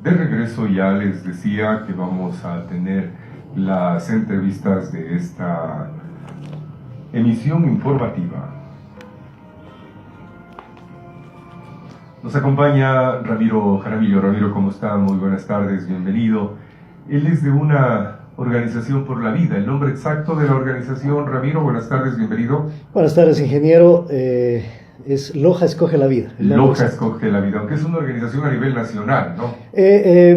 De regreso ya les decía que vamos a tener las entrevistas de esta emisión informativa. Nos acompaña Ramiro Jaramillo. Ramiro, ¿cómo está? Muy buenas tardes, bienvenido. Él es de una organización por la vida. El nombre exacto de la organización, Ramiro, buenas tardes, bienvenido. Buenas tardes, ingeniero. Es Loja Escoge la Vida. Loja Escoge la Vida, aunque es una organización a nivel nacional, ¿no?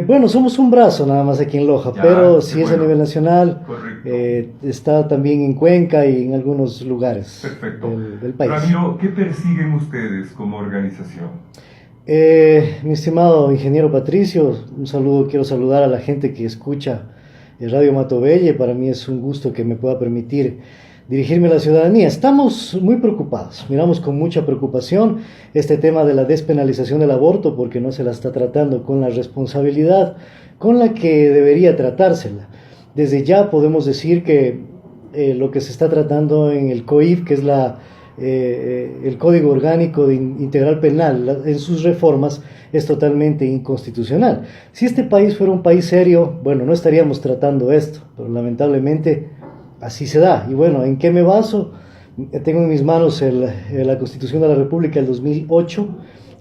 Bueno, somos un brazo nada más aquí en Loja, Ya, pero sí es bueno. a nivel nacional. Correcto. Está también en Cuenca y en algunos lugares Perfecto. del país. Ramiro, ¿qué persiguen ustedes como organización? Mi estimado ingeniero Patricio, un saludo, quiero saludar a la gente que escucha el Radio Matovelle. Para mí es un gusto que me pueda permitir dirigirme a la ciudadanía. Estamos muy preocupados, miramos con mucha preocupación este tema de la despenalización del aborto porque no se la está tratando con la responsabilidad con la que debería tratársela. Desde ya podemos decir que lo que se está tratando en el COIP, que es el Código Orgánico Integral Penal, en sus reformas, es totalmente inconstitucional. Si este país fuera un país serio, bueno, no estaríamos tratando esto, pero lamentablemente así se da. Y bueno, ¿en qué me baso? Tengo en mis manos la Constitución de la República del 2008.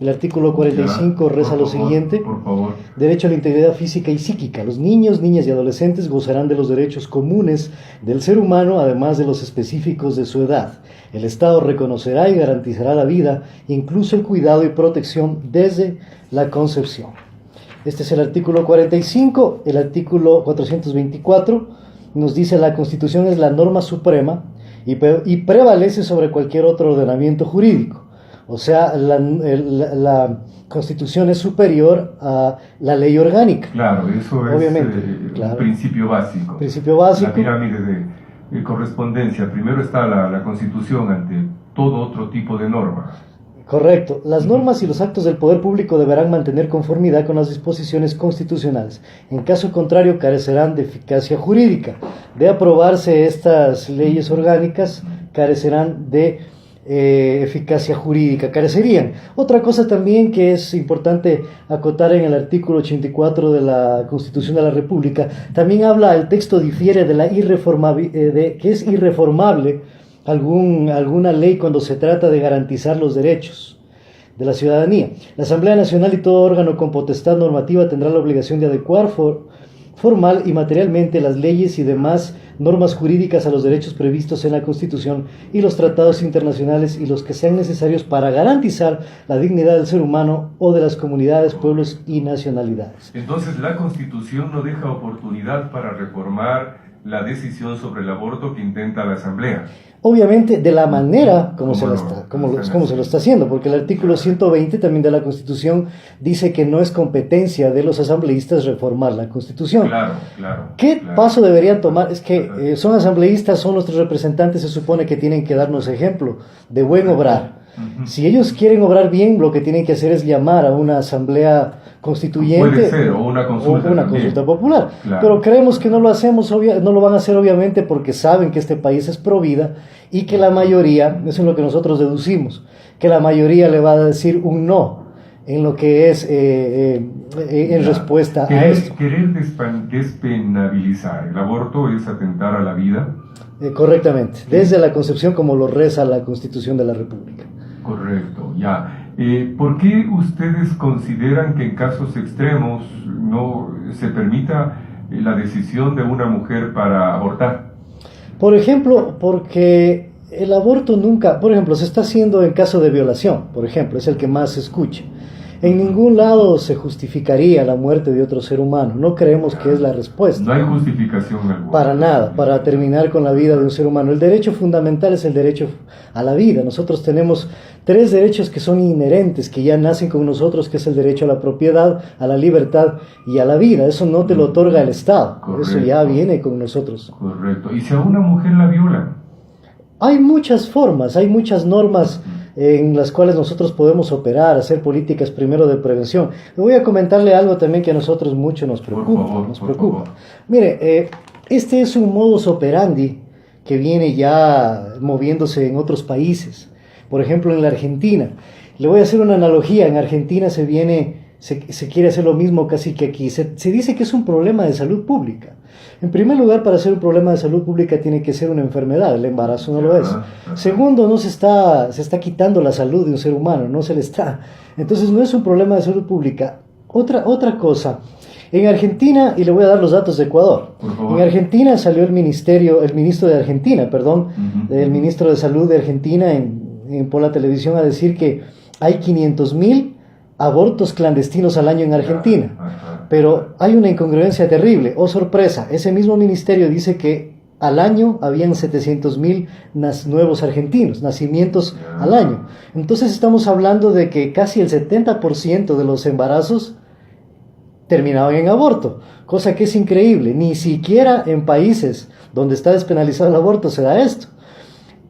El artículo 45 reza lo siguiente: por favor. Derecho a la integridad física y psíquica. Los niños, niñas y adolescentes gozarán de los derechos comunes del ser humano, además de los específicos de su edad. El Estado reconocerá y garantizará la vida, incluso el cuidado y protección desde la concepción. Este es el artículo 45. El artículo 424 nos dice: la Constitución es la norma suprema y prevalece sobre cualquier otro ordenamiento jurídico. O sea, la Constitución es superior a la ley orgánica. Claro, eso es Obviamente, claro. Un principio básico. Principio básico. La pirámide de correspondencia. Primero está la Constitución ante todo otro tipo de normas. Correcto. Las normas y los actos del poder público deberán mantener conformidad con las disposiciones constitucionales. En caso contrario, carecerán de eficacia jurídica. De aprobarse estas leyes orgánicas, carecerán de eficacia jurídica, carecerían. Otra cosa también que es importante acotar en el artículo 84 de la Constitución de la República, también habla, el texto difiere de la que es irreformable alguna ley cuando se trata de garantizar los derechos de la ciudadanía. La Asamblea Nacional y todo órgano con potestad normativa tendrá la obligación de adecuar formal y materialmente las leyes y demás normas jurídicas a los derechos previstos en la Constitución y los tratados internacionales y los que sean necesarios para garantizar la dignidad del ser humano o de las comunidades, pueblos y nacionalidades. Entonces, la Constitución no deja oportunidad para reformar la decisión sobre el aborto que intenta la Asamblea. Obviamente de la manera como se lo está haciendo, porque el artículo 120 también de la Constitución dice que no es competencia de los asambleístas reformar la Constitución. Claro. ¿Qué paso deberían tomar? Es que son asambleístas, son nuestros representantes, se supone que tienen que darnos ejemplo de buen obrar. Si ellos quieren obrar bien, lo que tienen que hacer es llamar a una asamblea constituyente. Puede ser, o una consulta popular. Claro. Pero creemos que no lo hacemos, no lo van a hacer obviamente porque saben que este país es pro vida y que la mayoría, eso es lo que nosotros deducimos, que la mayoría le va a decir un no en lo que es en respuesta a esto. Querer despenalizar el aborto es atentar a la vida. Correctamente, desde la concepción como lo reza la Constitución de la República. Correcto, ya. ¿Por qué ustedes consideran que en casos extremos no se permita la decisión de una mujer para abortar? Por ejemplo, porque el aborto nunca, por ejemplo, se está haciendo en caso de violación, por ejemplo, es el que más se escucha. En ningún lado se justificaría la muerte de otro ser humano. No creemos que es la respuesta. No hay justificación alguna. Para nada, para terminar con la vida de un ser humano. El derecho fundamental es el derecho a la vida. Nosotros tenemos 3 derechos que son inherentes, que ya nacen con nosotros, que es el derecho a la propiedad, a la libertad y a la vida. Eso no te lo otorga el Estado. Correcto. Eso ya viene con nosotros. Correcto. ¿Y si a una mujer la violan? Hay muchas formas, hay muchas normas en las cuales nosotros podemos operar, hacer políticas primero de prevención. Le voy a comentarle algo también que a nosotros mucho nos preocupa. Por favor. Mire, este es un modus operandi que viene ya moviéndose en otros países. Por ejemplo, en la Argentina. Le voy a hacer una analogía. En Argentina se viene se quiere hacer lo mismo casi que aquí. Se dice que es un problema de salud pública. En primer lugar, para ser un problema de salud pública tiene que ser una enfermedad, el embarazo no lo es. Segundo, no se está quitando la salud de un ser humano, no se le está. Entonces no es un problema de salud pública. Otra cosa, en Argentina, y le voy a dar los datos de Ecuador, en Argentina salió el ministro de Argentina, el ministro de Salud de Argentina por la televisión a decir que hay 500.000 abortos clandestinos al año en Argentina. Pero hay una incongruencia terrible. Oh, sorpresa, ese mismo ministerio dice que al año habían 700.000 nuevos argentinos, nacimientos al año. Entonces estamos hablando de que casi el 70% de los embarazos terminaban en aborto, cosa que es increíble. Ni siquiera en países donde está despenalizado el aborto se da esto.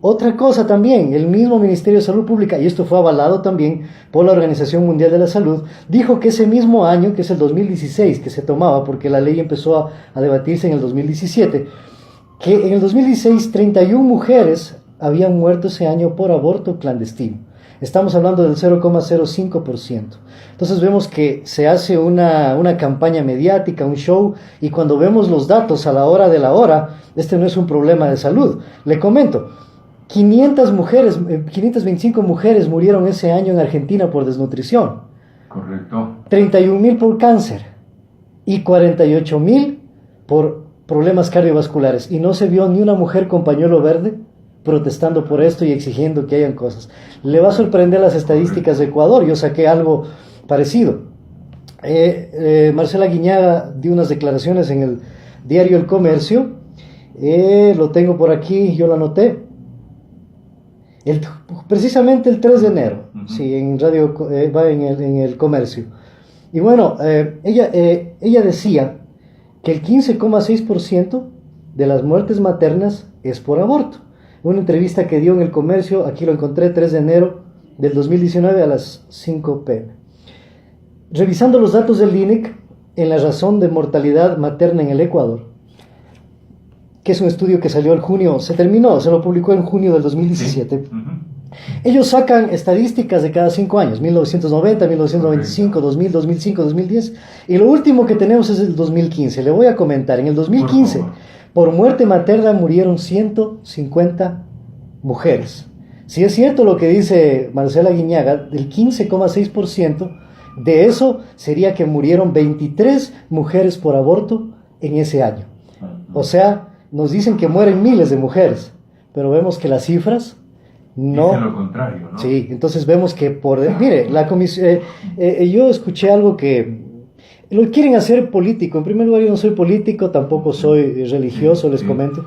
Otra cosa también, el mismo Ministerio de Salud Pública, y esto fue avalado también por la Organización Mundial de la Salud, dijo que ese mismo año, que es el 2016, que se tomaba, porque la ley empezó a debatirse en el 2017, que en el 2016 31 mujeres habían muerto ese año por aborto clandestino. Estamos hablando del 0,05%. Entonces vemos que se hace una campaña mediática, un show, y cuando vemos los datos a la hora de la hora, este no es un problema de salud. Le comento, 525 mujeres murieron ese año en Argentina por desnutrición. Correcto. 31.000 por cáncer y 48.000 por problemas cardiovasculares. Y no se vio ni una mujer con pañuelo verde protestando por esto y exigiendo que hayan cosas. Le va a sorprender las estadísticas de Ecuador. Yo saqué algo parecido. Marcela Guiñaga dio unas declaraciones en el diario El Comercio. Lo tengo por aquí, yo lo anoté. Precisamente el 3 de enero, sí, en radio, va en el Comercio. Y bueno, ella decía que el 15,6% de las muertes maternas es por aborto. Una entrevista que dio en el Comercio, aquí lo encontré, 3 de enero del 2019 a las 5 p.m. Revisando los datos del INEC en la razón de mortalidad materna en el Ecuador, que es un estudio que salió en junio, se lo publicó en junio del 2017. Sí. Ellos sacan estadísticas de cada 5 años, 1990, 1995, 2000, 2005, 2010, y lo último que tenemos es el 2015. Le voy a comentar, en el 2015, por muerte materna murieron 150 mujeres. Si es cierto lo que dice Marcela Guiñaga, del 15,6%, de eso sería que murieron 23 mujeres por aborto en ese año. O sea, nos dicen que mueren miles de mujeres, pero vemos que las cifras no. Dicen lo contrario, ¿no? Sí, entonces vemos que mire, la comisión, yo escuché algo que lo quieren hacer político. En primer lugar, yo no soy político, tampoco soy religioso, les comento,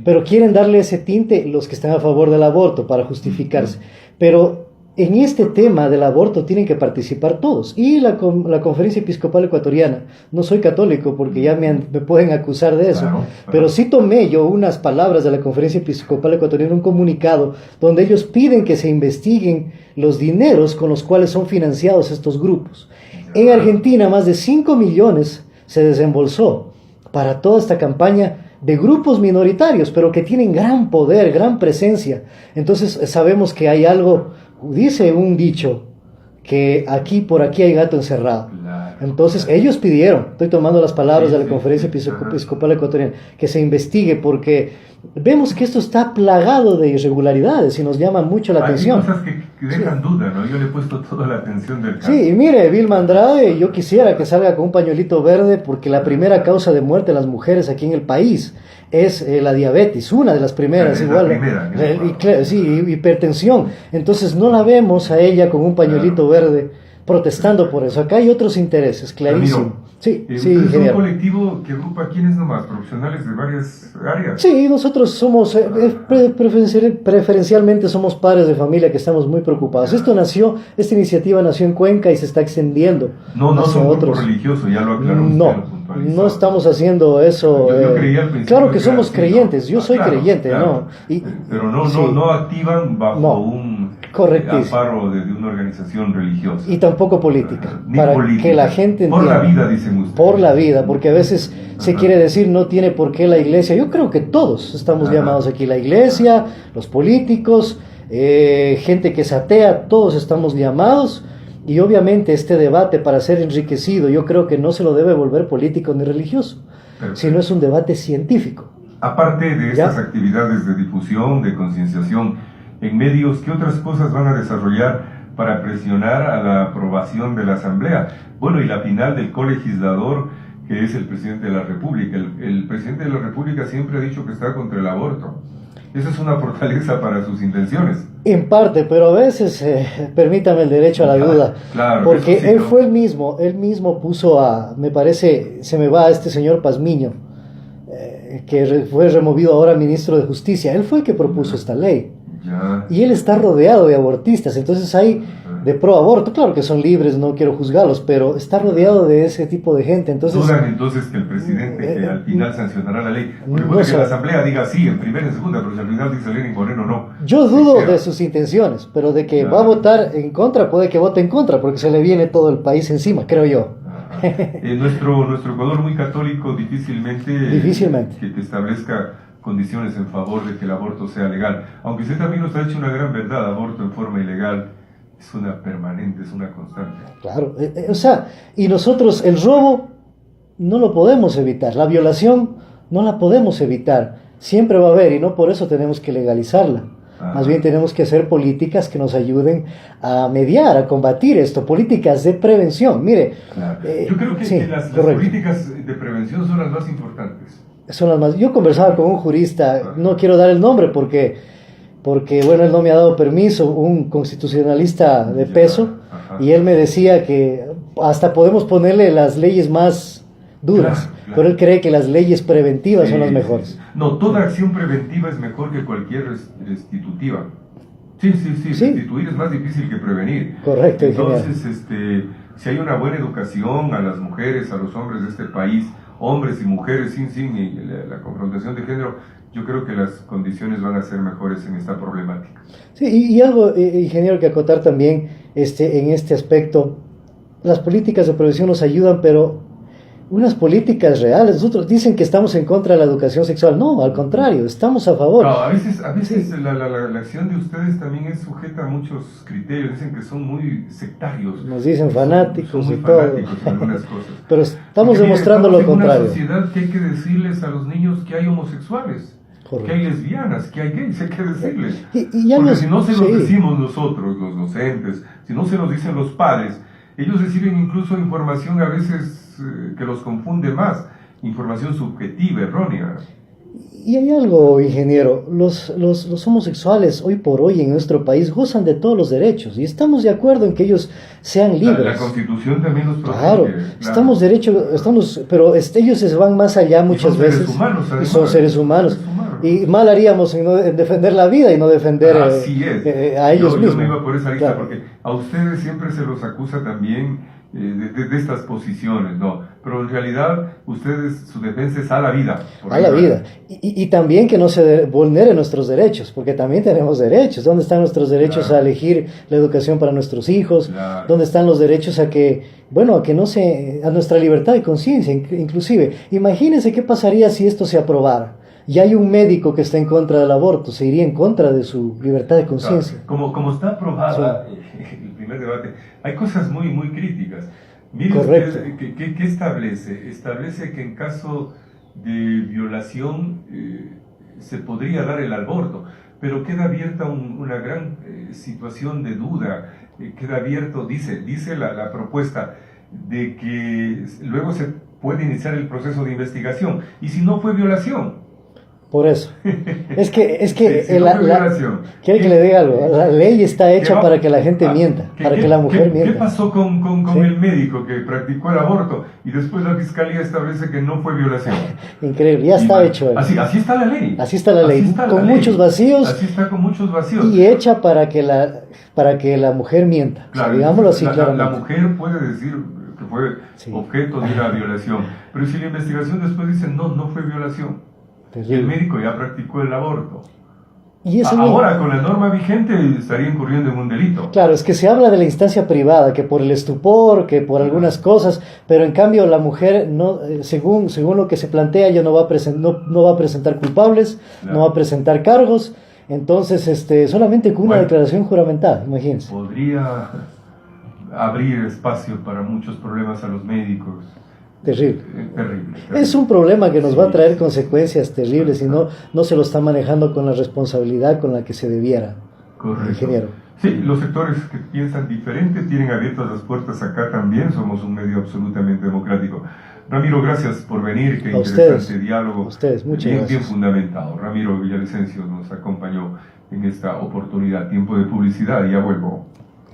pero quieren darle ese tinte los que están a favor del aborto para justificarse. Pero en este tema del aborto tienen que participar todos. Y la Conferencia Episcopal Ecuatoriana, no soy católico porque ya me pueden acusar de eso, claro. Pero sí tomé yo unas palabras de la Conferencia Episcopal Ecuatoriana, un comunicado donde ellos piden que se investiguen los dineros con los cuales son financiados estos grupos. En Argentina más de 5 millones se desembolsó para toda esta campaña de grupos minoritarios, pero que tienen gran poder, gran presencia. Entonces sabemos que hay algo. Dice un dicho que por aquí hay gato encerrado. Entonces ellos pidieron, estoy tomando las palabras de la Conferencia Episcopal Ecuatoriana, que se investigue porque vemos que esto está plagado de irregularidades y nos llama mucho la atención. Hay cosas que dejan duda, ¿no? Yo le he puesto toda la atención del caso. Sí, y mire, Vilma Andrade, yo quisiera que salga con un pañuelito verde porque la primera causa de muerte de las mujeres aquí en el país es la diabetes, una de las primeras, igual. Hipertensión. Entonces no la vemos a ella con un pañuelito verde protestando por eso. Acá hay otros intereses, clarísimo. Sí, es un colectivo que agrupa a quienes nomás, profesionales de varias áreas. Sí, nosotros somos, preferencialmente somos padres de familia que estamos muy preocupados. Esta iniciativa nació en Cuenca y se está extendiendo. No son un grupo religioso, ya lo aclaró usted. No estamos haciendo eso. Yo creía al principio claro que somos creyentes, yo soy creyente, claro. Pero no activan bajo un amparo de una organización religiosa. Y tampoco política, para política. Que la gente entienda. Por la vida, dicen ustedes. Por la vida, porque a veces se quiere decir no tiene por qué la iglesia. Yo creo que todos estamos llamados aquí, la iglesia, los políticos, gente que es atea, todos estamos llamados Y obviamente este debate, para ser enriquecido, yo creo que no se lo debe volver político ni religioso, sino es un debate científico. Aparte de estas actividades de difusión, de concienciación en medios, ¿qué otras cosas van a desarrollar para presionar a la aprobación de la Asamblea? Bueno, y la final del colegislador, que es el presidente de la República. El presidente de la República siempre ha dicho que está contra el aborto. Eso es una fortaleza para sus intenciones. En parte, pero a veces, permítame el derecho a la duda, claro, porque sí, él fue él mismo puso me parece, se me va a este señor Pazmiño, que fue removido ahora ministro de Justicia. Él fue el que propuso esta ley. Y él está rodeado de abortistas, entonces hay de pro aborto, claro que son libres, no quiero juzgarlos, pero está rodeado de ese tipo de gente. Entonces, ¿dudan entonces que el presidente que al final sancionará la ley? Porque puede que la Asamblea diga sí en primera y en segunda, pero si al final dice Lenin Moreno no. Yo dudo de sus intenciones, pero de que va a votar en contra, puede que vote en contra, porque se le viene todo el país encima, creo yo. Nuestro Ecuador muy católico difícilmente que establezca condiciones en favor de que el aborto sea legal. Aunque usted también nos ha hecho una gran verdad, aborto en forma ilegal es una permanente, es una constante. Claro, o sea, y nosotros el robo no lo podemos evitar, la violación no la podemos evitar, siempre va a haber y no por eso tenemos que legalizarla. Más bien tenemos que hacer políticas que nos ayuden a mediar, a combatir esto, políticas de prevención. Mire, claro. Yo creo que las políticas de prevención son las más importantes. Son las más. Yo conversaba con un jurista, no quiero dar el nombre porque bueno, él no me ha dado permiso, un constitucionalista de peso, y él me decía que hasta podemos ponerle las leyes más duras, pero él cree que las leyes preventivas son las mejores. No, toda acción preventiva es mejor que cualquier restitutiva. Sí, restituir es más difícil que prevenir. Correcto. Entonces, si hay una buena educación a las mujeres, a los hombres de este país, hombres y mujeres sin la confrontación de género, yo creo que las condiciones van a ser mejores en esta problemática. Sí, y algo, ingeniero, que acotar también en este aspecto, las políticas de prevención nos ayudan, pero unas políticas reales. Nosotros dicen que estamos en contra de la educación sexual. No, al contrario, estamos a favor. No, a veces sí. la acción de ustedes también es sujeta a muchos criterios. Dicen que son muy sectarios. Nos dicen fanáticos son muy y todo. fanáticos en algunas cosas. Pero estamos demostrando lo contrario. En una sociedad que hay que decirles a los niños que hay homosexuales. Correcto. Que hay lesbianas, que hay gays, hay que decirles. Porque si no se los decimos nosotros, los docentes, si no se los dicen los padres, ellos reciben incluso información a veces que los confunde más, información subjetiva, errónea. Y hay algo, ingeniero, los homosexuales hoy por hoy en nuestro país gozan de todos los derechos y estamos de acuerdo en que ellos sean libres. La Constitución también los protege. Claro, pero ellos se van más allá muchas veces. Y son seres humanos. Y mal haríamos en defender la vida y no defender a ellos mismos. Yo me iba por esa lista porque a ustedes siempre se los acusa también de estas posiciones, ¿no? Pero en realidad ustedes, su defensa es a la vida. A la vida. Y también que no se vulneren nuestros derechos, porque también tenemos derechos. ¿Dónde están nuestros derechos a elegir la educación para nuestros hijos? ¿Dónde están los derechos a nuestra libertad de conciencia, inclusive? Imagínense qué pasaría si esto se aprobara. Y hay un médico que está en contra del aborto, se iría en contra de su libertad de conciencia. Como está aprobada el primer debate, hay cosas muy, muy críticas. Mire usted, ¿qué establece? Establece que en caso de violación se podría dar el aborto, pero queda abierta una gran situación de duda, queda abierto, dice la propuesta, de que luego se puede iniciar el proceso de investigación, y si no fue violación. Por eso. Es que quiere que le diga algo. La ley está hecha para que la gente mienta, para que la mujer mienta. ¿Qué pasó con el médico que practicó el aborto y después la fiscalía establece que no fue violación? Increíble, ya está hecho. Así está la ley. Así está la ley, con muchos vacíos. Así está con muchos vacíos. Y hecha para que la mujer mienta. Claro, digámoslo así claramente. La mujer puede decir que fue objeto de la violación, pero si la investigación después dice no fue violación. Y el médico ya practicó el aborto. Y eso ahora, con la norma vigente, estaría incurriendo en un delito. Claro, es que se habla de la instancia privada, que por el estupor, que por algunas cosas, pero en cambio la mujer, no, según lo que se plantea, ella no va a presentar culpables, no va a presentar cargos, entonces solamente con una declaración juramentada, imagínense. abrir espacio para muchos problemas a los médicos. Terrible. Terrible. Es un problema que nos va a traer Sí. consecuencias terribles y no se lo está manejando con la responsabilidad con la que se debiera. Correcto. Ingeniero. Sí, los sectores que piensan diferente tienen abiertas las puertas acá también, somos un medio absolutamente democrático. Ramiro, gracias por venir, qué A interesante ustedes. diálogo. A ustedes, muchas bien, gracias. bien fundamentado. Ramiro Villavicencio nos acompañó en esta oportunidad. Tiempo de publicidad, ya vuelvo.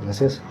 Gracias.